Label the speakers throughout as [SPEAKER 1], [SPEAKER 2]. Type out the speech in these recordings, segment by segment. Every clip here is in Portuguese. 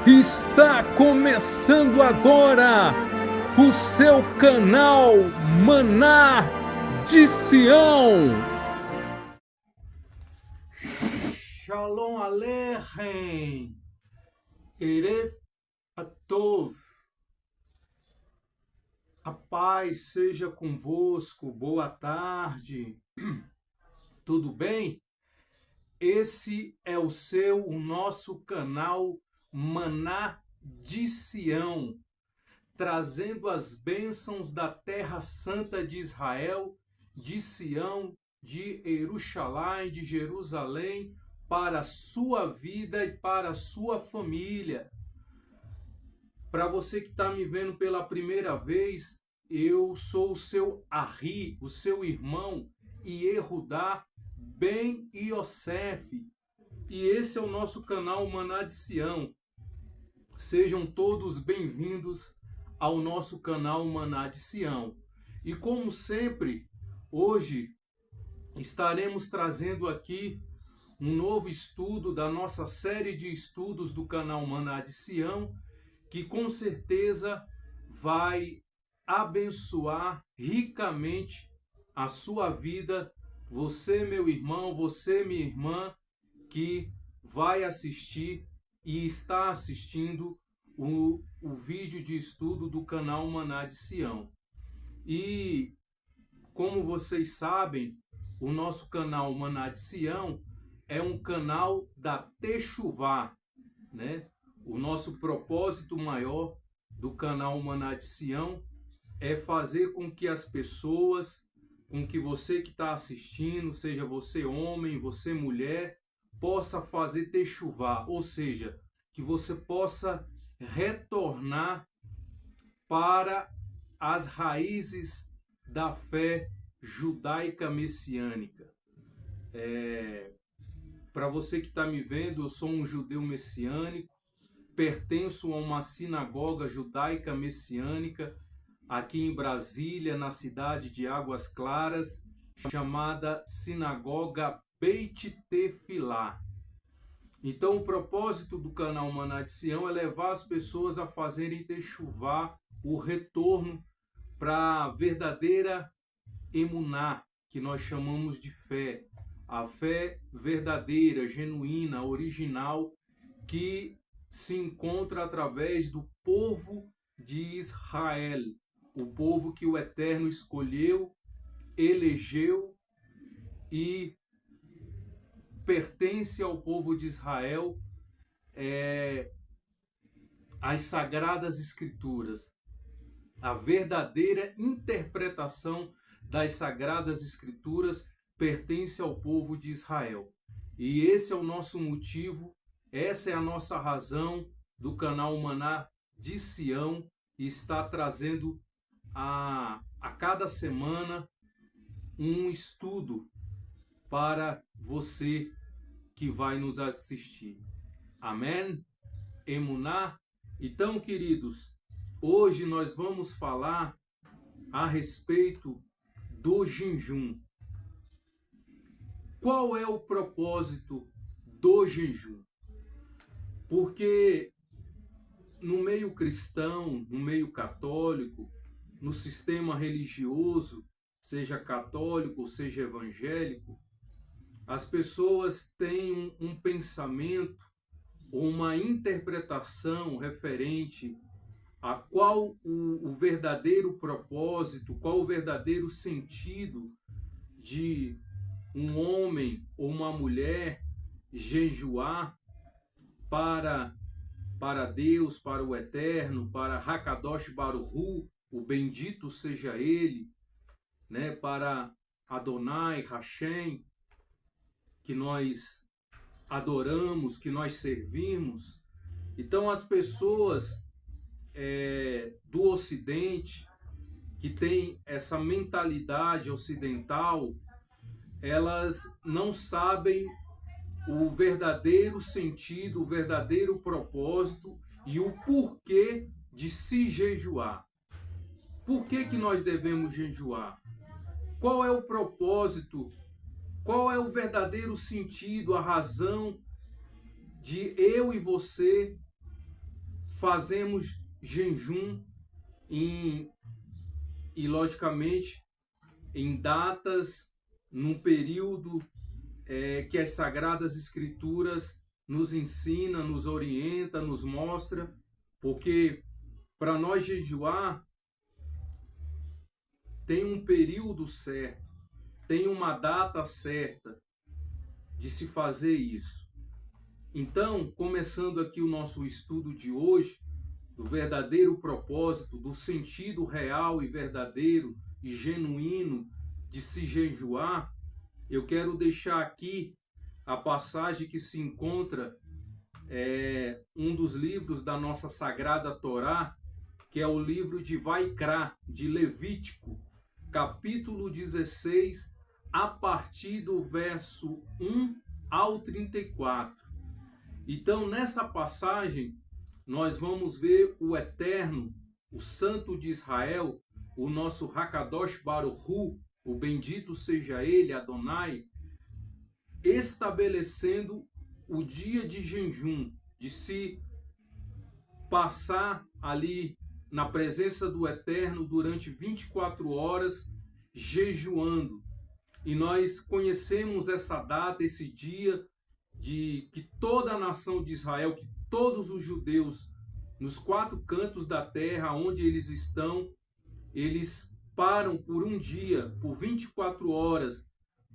[SPEAKER 1] Está começando agora o seu canal Maná de Sião.
[SPEAKER 2] Shalom Aleichem, Erev Atov. A paz seja convosco, boa tarde, tudo bem? Esse é o nosso canal Maná de Sião, trazendo as bênçãos da Terra Santa de Israel, de Sião, de Jerusalém, de Jerusalém, para a sua vida e para a sua família. Para você que está me vendo pela primeira vez, eu sou o seu Arri, o seu irmão Yehudá Ben Yosef, e esse é o nosso canal Maná de Sião. Sejam todos bem-vindos ao nosso canal Maná de Sião. E como sempre, hoje estaremos trazendo aqui um novo estudo da nossa série de estudos do canal Maná de Sião, que com certeza vai abençoar ricamente a sua vida, você, meu irmão, você, minha irmã, que vai assistir e está assistindo o vídeo de estudo do canal Maná de Sião. E como vocês sabem, o nosso canal Maná de Sião é um canal da Techuvá, né? O nosso propósito maior do canal Maná de Sião é fazer com que as pessoas, com que você que está assistindo, seja você homem, você mulher, possa fazer techuvá, ou seja, que você possa retornar para as raízes da fé judaica messiânica. Para você que está me vendo, eu sou um judeu messiânico, pertenço a uma sinagoga judaica messiânica aqui em Brasília, na cidade de Águas Claras, chamada Sinagoga Beit Tefilá. Então, o propósito do canal Maná de Sião é levar as pessoas a fazerem techuvá, o retorno para a verdadeira emuná, que nós chamamos de fé. A fé verdadeira, genuína, original, que se encontra através do povo de Israel, o povo que o Eterno escolheu, elegeu e pertence ao povo de Israel, as Sagradas Escrituras. A verdadeira interpretação das Sagradas Escrituras pertence ao povo de Israel. E esse é o nosso motivo, essa é a nossa razão do canal Maná de Sião, e está trazendo a cada semana um estudo para você que vai nos assistir. Amém? Emuná? Então, queridos, hoje nós vamos falar a respeito do jejum. Qual é o propósito do jejum? Porque no meio cristão, no meio católico, no sistema religioso, seja católico ou seja evangélico, as pessoas têm um pensamento ou uma interpretação referente a qual o verdadeiro propósito, qual o verdadeiro sentido de um homem ou uma mulher jejuar para Deus, para o Eterno, para Hakadosh Baruch Hu, o bendito seja Ele, né, para Adonai, Hashem, que nós adoramos, que nós servimos. Então as pessoas do Ocidente, que têm essa mentalidade ocidental, elas não sabem o verdadeiro sentido, o verdadeiro propósito e o porquê de se jejuar. Por que nós devemos jejuar? Qual é o propósito? Qual é o verdadeiro sentido, a razão de eu e você fazemos jejum e logicamente, em datas, num período que as Sagradas Escrituras nos ensina, nos orienta, nos mostra, porque para nós jejuar tem um período certo, tem uma data certa de se fazer isso. Então, começando aqui o nosso estudo de hoje, do verdadeiro propósito, do sentido real e verdadeiro e genuíno de se jejuar, eu quero deixar aqui a passagem que se encontra um dos livros da nossa Sagrada Torá, que é o livro de Vaikra, de Levítico, capítulo 16, a partir do verso 1 ao 34. Então, nessa passagem, nós vamos ver o Eterno, o Santo de Israel, o nosso Hakadosh Baruch Hu, o bendito seja ele, Adonai, estabelecendo o dia de jejum, de se passar ali na presença do Eterno durante 24 horas, jejuando. E nós conhecemos essa data, esse dia, de que toda a nação de Israel, que todos os judeus, nos 4 cantos da terra onde eles estão, eles param por um dia, por 24 horas,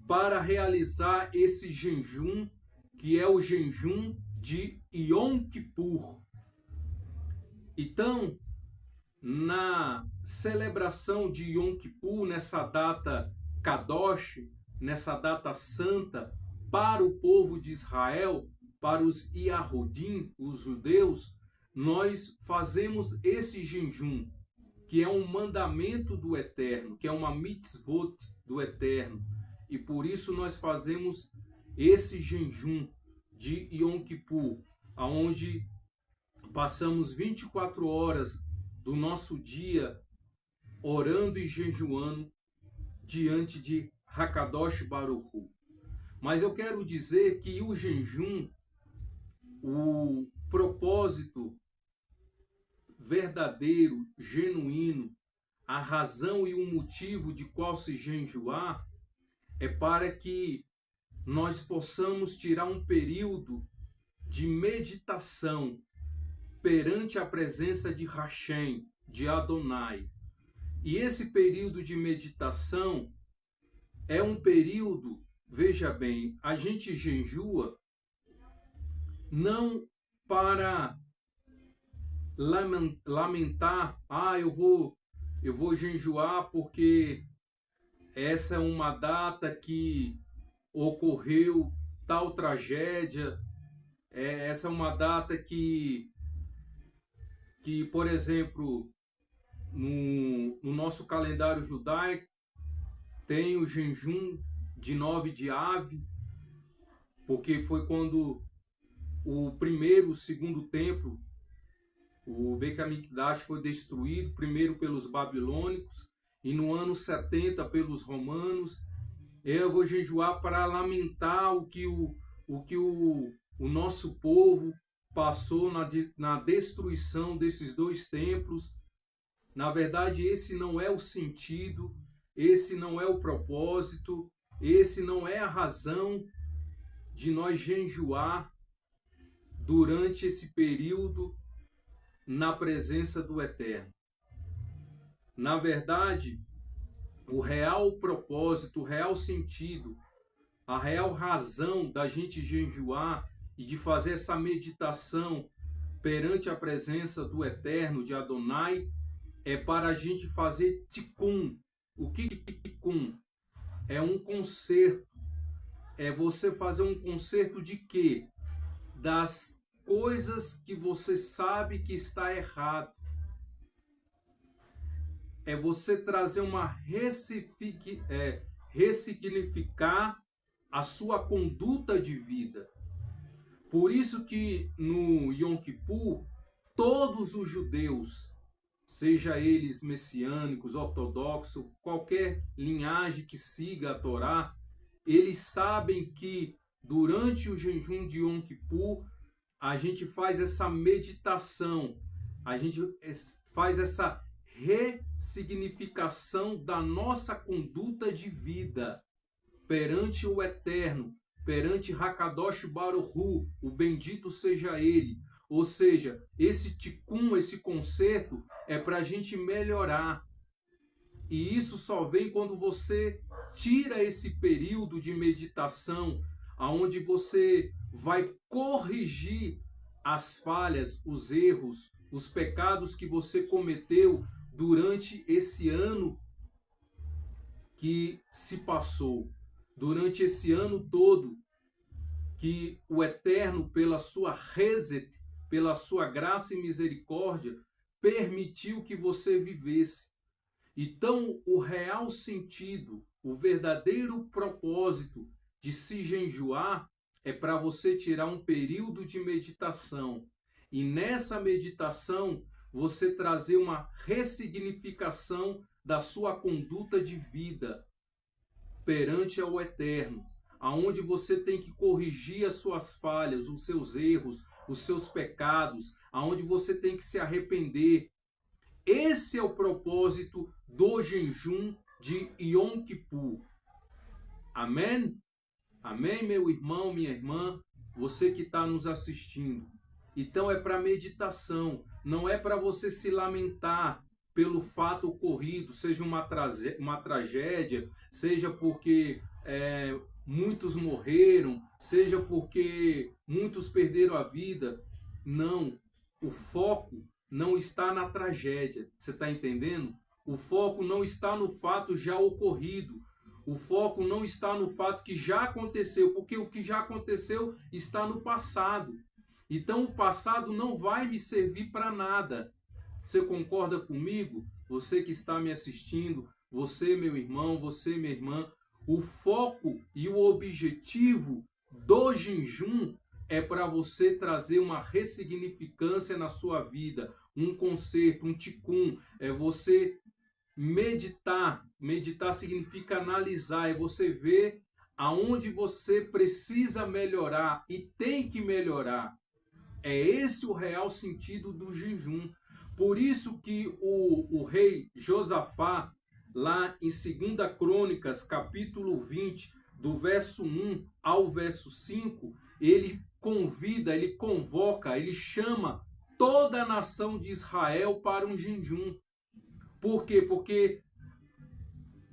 [SPEAKER 2] para realizar esse jejum, que é o jejum de Yom Kippur. Então, na celebração de Yom Kippur, nessa data Kadosh, nessa data santa, para o povo de Israel, para os Yahudim, os judeus, nós fazemos esse jejum, que é um mandamento do Eterno, que é uma mitzvot do Eterno. E por isso nós fazemos esse jejum de Yom Kippur, onde passamos 24 horas do nosso dia orando e jejuando diante de Hakadosh Baruch Hu. Mas eu quero dizer que o jejum, o propósito verdadeiro, genuíno, a razão e o motivo de qual se jejuar é para que nós possamos tirar um período de meditação perante a presença de Hashem, de Adonai. E esse período de meditação é um período, veja bem, a gente jejua não para lamentar, eu vou jejuar porque essa é uma data que ocorreu tal tragédia, essa é uma data que por exemplo, no nosso calendário judaico, tem o jejum de 9 de Av, porque foi quando o primeiro, o segundo templo, o Beit HaMikdash, foi destruído, primeiro pelos babilônicos e no ano 70 pelos romanos. Eu vou jejuar para lamentar o que o nosso povo passou na destruição desses 2 templos. Na verdade, esse não é o sentido, esse não é o propósito, esse não é a razão de nós jejuar durante esse período na presença do Eterno. Na verdade, o real propósito, o real sentido, a real razão da gente jejuar e de fazer essa meditação perante a presença do Eterno, de Adonai, é para a gente fazer tikkun. O que é tikkun? É um conserto. É você fazer um conserto de quê? Das coisas que você sabe que está errado. É você trazer ressignificar a sua conduta de vida. Por isso que no Yom Kippur, todos os judeus, seja eles messiânicos, ortodoxos, qualquer linhagem que siga a Torá, eles sabem que durante o jejum de Yom Kippur, a gente faz essa meditação, A gente faz essa ressignificação da nossa conduta de vida perante o Eterno, perante Hakadosh Baruch Hu, o bendito seja Ele. Ou seja, esse tikkun, esse conserto, é para a gente melhorar. E isso só vem quando você tira esse período de meditação, onde você vai corrigir as falhas, os erros, os pecados que você cometeu durante esse ano que se passou, durante esse ano todo, que o Eterno, pela sua Reset, pela sua graça e misericórdia, permitiu que você vivesse. Então, o real sentido, o verdadeiro propósito de se jejuar é para você tirar um período de meditação. E nessa meditação, você trazer uma ressignificação da sua conduta de vida perante ao Eterno, aonde você tem que corrigir as suas falhas, os seus erros, os seus pecados, aonde você tem que se arrepender. Esse é o propósito do jejum de Yom Kippur. Amém? Amém, meu irmão, minha irmã, você que está nos assistindo. Então é para meditação, não é para você se lamentar pelo fato ocorrido, seja uma tragédia, seja porque muitos morreram, seja porque muitos perderam a vida. Não, o foco não está na tragédia, você está entendendo? O foco não está no fato já ocorrido. O foco não está no fato que já aconteceu, porque o que já aconteceu está no passado. Então o passado não vai me servir para nada. Você concorda comigo? Você que está me assistindo, você, meu irmão, você, minha irmã, o foco e o objetivo do jejum é para você trazer uma ressignificância na sua vida, um conserto, um tikkun, é você meditar. Meditar significa analisar, é você ver aonde você precisa melhorar e tem que melhorar. É esse o real sentido do jejum. Por isso que o rei Josafá, lá em 2 Crônicas, capítulo 20, do verso 1 ao verso 5, ele convida, ele convoca, ele chama toda a nação de Israel para um jejum. Por quê? Porque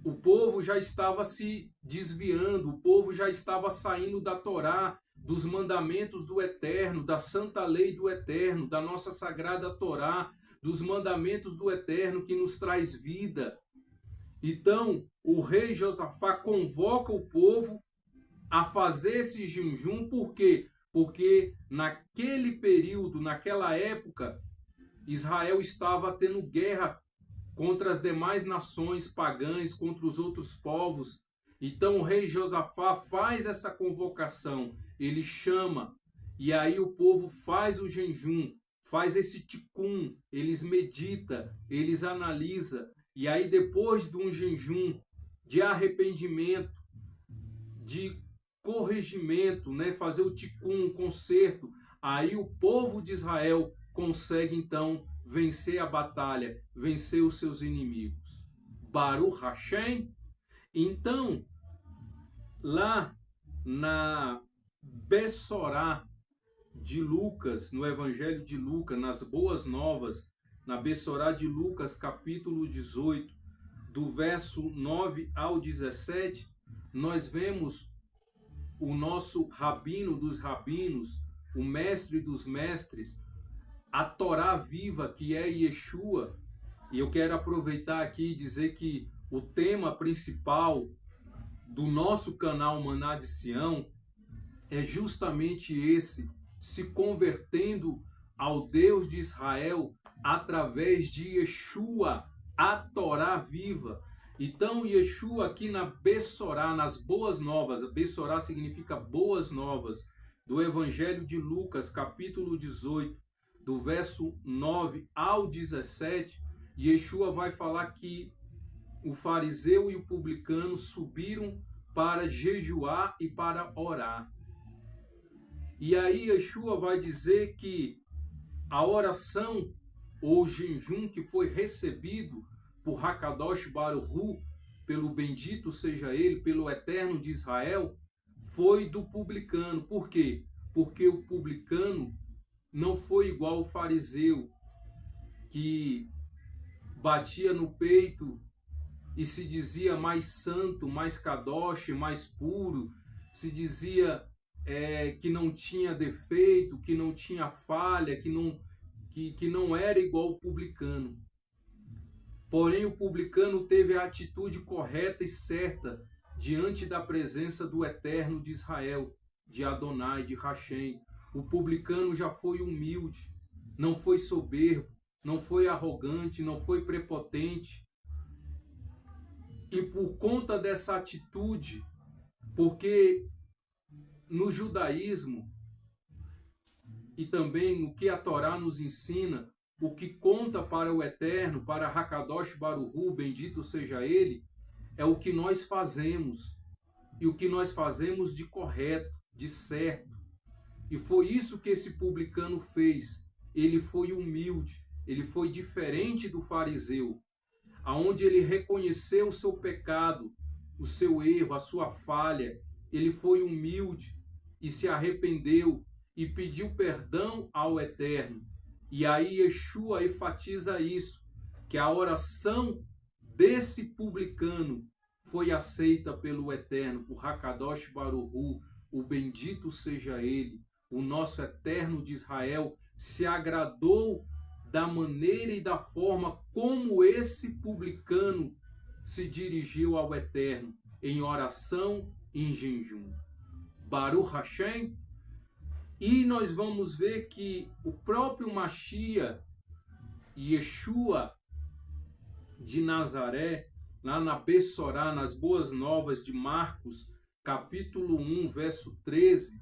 [SPEAKER 2] o povo já estava se desviando, o povo já estava saindo da Torá, dos mandamentos do Eterno, da santa lei do Eterno, da nossa sagrada Torá, dos mandamentos do Eterno que nos traz vida. Então, o rei Josafá convoca o povo a fazer esse jejum. Por quê? Porque naquele período, naquela época, Israel estava tendo guerra contra as demais nações pagãs, contra os outros povos. Então o rei Josafá faz essa convocação, ele chama, e aí o povo faz o jejum, faz esse tikkun, eles meditam, eles analisam, e aí depois de um jejum de arrependimento, de corrigimento, né, fazer o tikkun, um conserto, aí o povo de Israel consegue então vencer a batalha, vencer os seus inimigos. Baruch Hashem. Então, lá na Bessorá de Lucas, no Evangelho de Lucas, nas Boas Novas, na Bessorá de Lucas, capítulo 18, do verso 9 ao 17, nós vemos o nosso rabino dos rabinos, o mestre dos mestres, a Torá viva, que é Yeshua. E eu quero aproveitar aqui e dizer que o tema principal do nosso canal Maná de Sião é justamente esse, se convertendo ao Deus de Israel através de Yeshua, a Torá viva. Então, Yeshua aqui na Bessorá, nas Boas Novas, Bessorá significa Boas Novas, do Evangelho de Lucas, capítulo 18, do verso 9 ao 17, Yeshua vai falar que o fariseu e o publicano subiram para jejuar e para orar. E aí Yeshua vai dizer que a oração ou jejum que foi recebido por Hakadosh Baruch Hu, pelo bendito seja ele, pelo Eterno de Israel, foi do publicano. Por quê? Porque o publicano não foi igual ao fariseu, que batia no peito e se dizia mais santo, mais kadosh, mais puro, se dizia que não tinha defeito, que não tinha falha, que não era igual ao publicano. Porém, o publicano teve a atitude correta e certa diante da presença do Eterno de Israel, de Adonai, de Hashem. O publicano já foi humilde, não foi soberbo, não foi arrogante, não foi prepotente. E por conta dessa atitude, porque no judaísmo e também no que a Torá nos ensina, o que conta para o Eterno, para Hakadosh Baruch Hu, bendito seja ele, é o que nós fazemos. E o que nós fazemos de correto, de certo. E foi isso que esse publicano fez. Ele foi humilde, ele foi diferente do fariseu, aonde ele reconheceu o seu pecado, o seu erro, a sua falha. Ele foi humilde e se arrependeu e pediu perdão ao Eterno. E aí Yeshua enfatiza isso, que a oração desse publicano foi aceita pelo Eterno, por Hakadosh Baruch Hu, o bendito seja ele, o nosso Eterno de Israel, se agradou da maneira e da forma como esse publicano se dirigiu ao Eterno, em oração e em jejum. Baruch Hashem. E nós vamos ver que o próprio Mashiach, Yeshua de Nazaré, lá na Bessorá, nas Boas Novas de Marcos, capítulo 1, verso 13,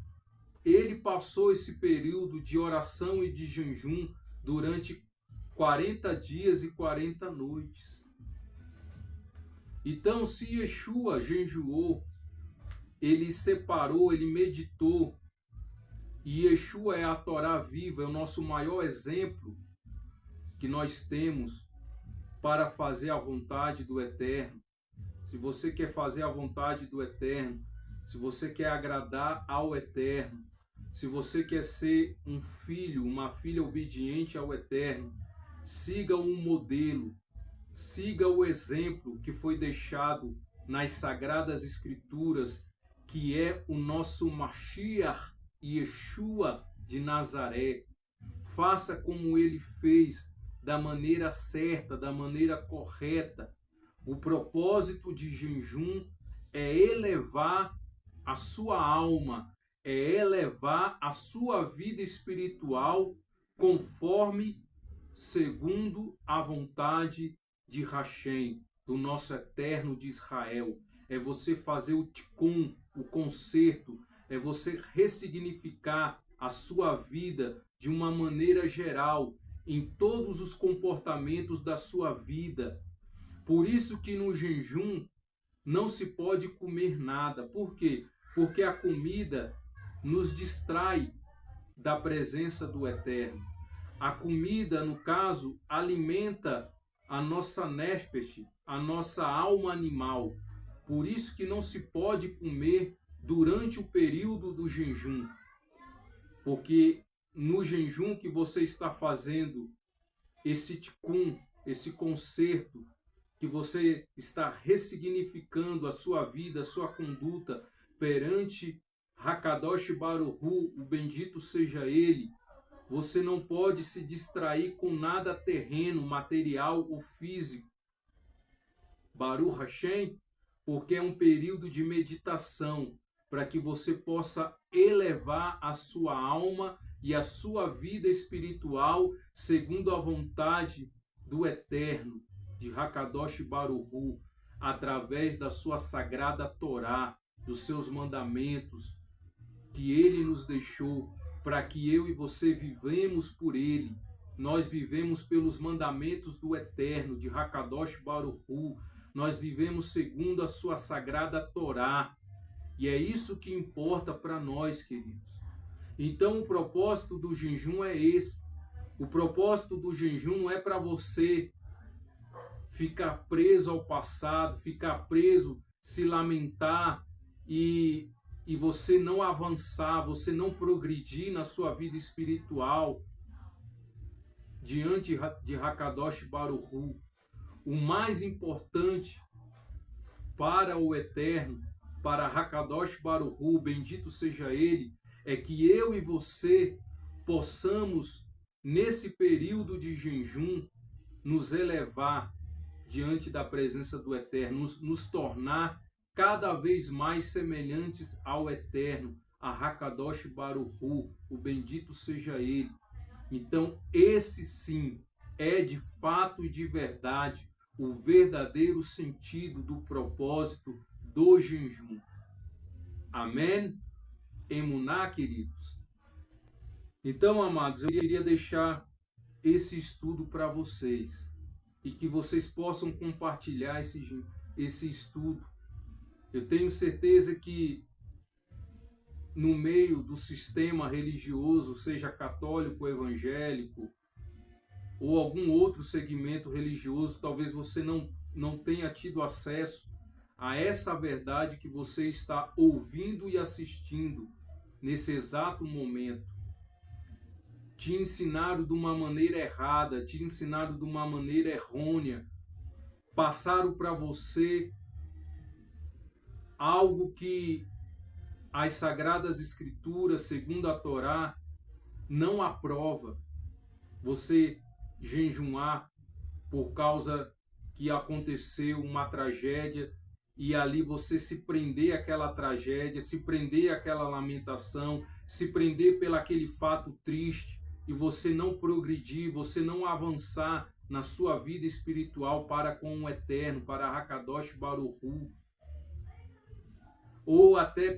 [SPEAKER 2] ele passou esse período de oração e de jejum durante 40 dias e 40 noites. Então, se Yeshua jejuou, ele separou, ele meditou, e Yeshua é a Torá viva, é o nosso maior exemplo que nós temos para fazer a vontade do Eterno. Se você quer fazer a vontade do Eterno, se você quer agradar ao Eterno, se você quer ser um filho, uma filha obediente ao Eterno, siga um modelo, siga o exemplo que foi deixado nas Sagradas Escrituras, que é o nosso Mashiach, Yeshua de Nazaré. Faça como ele fez, da maneira certa, da maneira correta. O propósito de jejum é elevar a sua alma, é elevar a sua vida espiritual conforme, segundo a vontade de Hashem, do nosso Eterno de Israel. É você fazer o tikkun, o conserto, é você ressignificar a sua vida de uma maneira geral, em todos os comportamentos da sua vida. Por isso que no jejum não se pode comer nada. Por quê? Porque a comida nos distrai da presença do Eterno. A comida, no caso, alimenta a nossa nefesh, a nossa alma animal. Por isso que não se pode comer durante o período do jejum, porque no jejum que você está fazendo esse tikkun, esse conserto, que você está ressignificando a sua vida, a sua conduta perante Hakadosh Baruch Hu, o bendito seja ele, você não pode se distrair com nada terreno, material ou físico. Baruch Hashem, porque é um período de meditação, para que você possa elevar a sua alma e a sua vida espiritual segundo a vontade do Eterno, de Hakadosh Baruch Hu, através da sua sagrada Torá, dos seus mandamentos, que ele nos deixou, para que eu e você vivemos por ele. Nós vivemos pelos mandamentos do Eterno, de Hakadosh Baruch Hu. Nós vivemos segundo a sua sagrada Torá. E é isso que importa para nós, queridos. Então, o propósito do jejum é esse. O propósito do jejum não é para você ficar preso ao passado, ficar preso, se lamentar e você não avançar, você não progredir na sua vida espiritual diante de Hakadosh Baruch Hu. O mais importante para o Eterno, para Hakadosh Baruch Hu, bendito seja Ele, é que eu e você possamos, nesse período de jejum, nos elevar diante da presença do Eterno, nos tornar cada vez mais semelhantes ao Eterno, a Hakadosh Baruch Hu, o bendito seja Ele. Então, esse sim é de fato e de verdade o verdadeiro sentido do propósito do jejum. Amém? Emuná, queridos? Então, amados, eu queria deixar esse estudo para vocês e que vocês possam compartilhar esse estudo. Eu tenho certeza que no meio do sistema religioso, seja católico ou evangélico, ou algum outro segmento religioso, talvez você não tenha tido acesso a essa verdade que você está ouvindo e assistindo nesse exato momento. Te ensinaram de uma maneira errada, te ensinaram de uma maneira errônea, passaram para você algo que as Sagradas Escrituras, segundo a Torá, não aprova. Você jejuar por causa que aconteceu uma tragédia e ali você se prender àquela tragédia, se prender àquela lamentação, se prender pelaquele fato triste e você não progredir, você não avançar na sua vida espiritual para com o Eterno, para Hakadosh Baruch Hu, ou até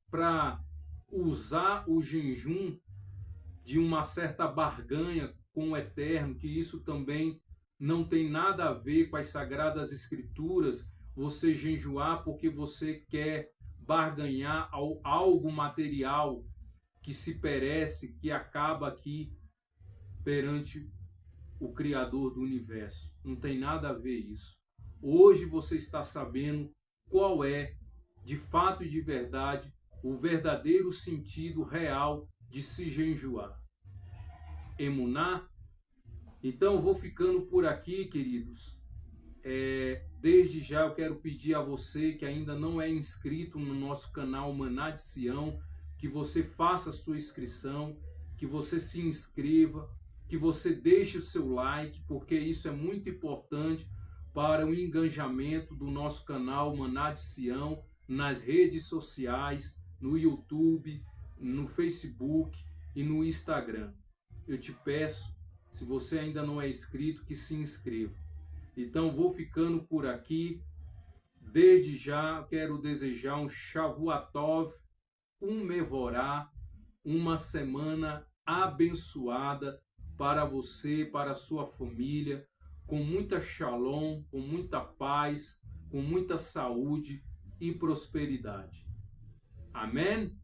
[SPEAKER 2] para usar o jejum de uma certa barganha com o Eterno, que isso também não tem nada a ver com as Sagradas Escrituras, você jejuar porque você quer barganhar algo material que se perece, que acaba aqui perante o Criador do Universo. Não tem nada a ver isso. Hoje você está sabendo qual é, de fato e de verdade, o verdadeiro sentido real de se jejuar. Emuná? Então eu vou ficando por aqui, queridos. Desde já eu quero pedir a você que ainda não é inscrito no nosso canal Maná de Sião, que você faça a sua inscrição, que você se inscreva, que você deixe o seu like, porque isso é muito importante para o engajamento do nosso canal Maná de Sião nas redes sociais, no YouTube, no Facebook e no Instagram. Eu te peço, se você ainda não é inscrito, que se inscreva. Então, vou ficando por aqui. Desde já, quero desejar um Shavuatov, um Mevorá, uma semana abençoada para você, para a sua família, com muita shalom, com muita paz, com muita saúde e prosperidade. Amém?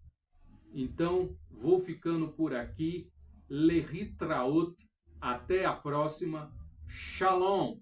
[SPEAKER 2] Então, vou ficando por aqui. Lehitraot. Até a próxima. Shalom.